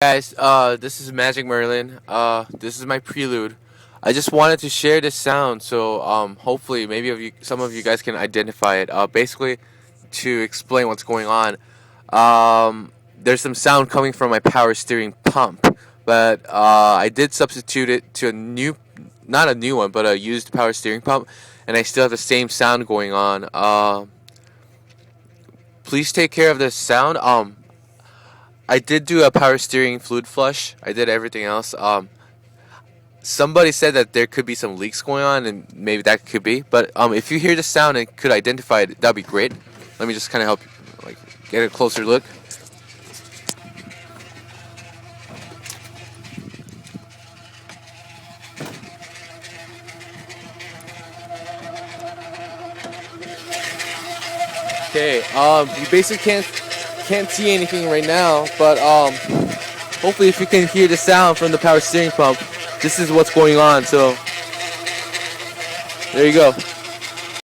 Guys, this is Magic Merlin. This is my prelude. I just wanted to share this sound, so hopefully, maybe some of you guys can identify it. Basically, to explain what's going on, there's some sound coming from my power steering pump, but I did substitute it to not a new one, but a used power steering pump, and I still have the same sound going on. Please take care of this sound. I did do a power steering fluid flush. I did everything else. Somebody said that there could be some leaks going on, and maybe that could be. But if you hear the sound and could identify it, that'd be great. Let me just kind of help you, like, get a closer look. Okay. You basically can't see anything right now, but hopefully, if you can hear the sound from the power steering pump, this is what's going on. So there you go.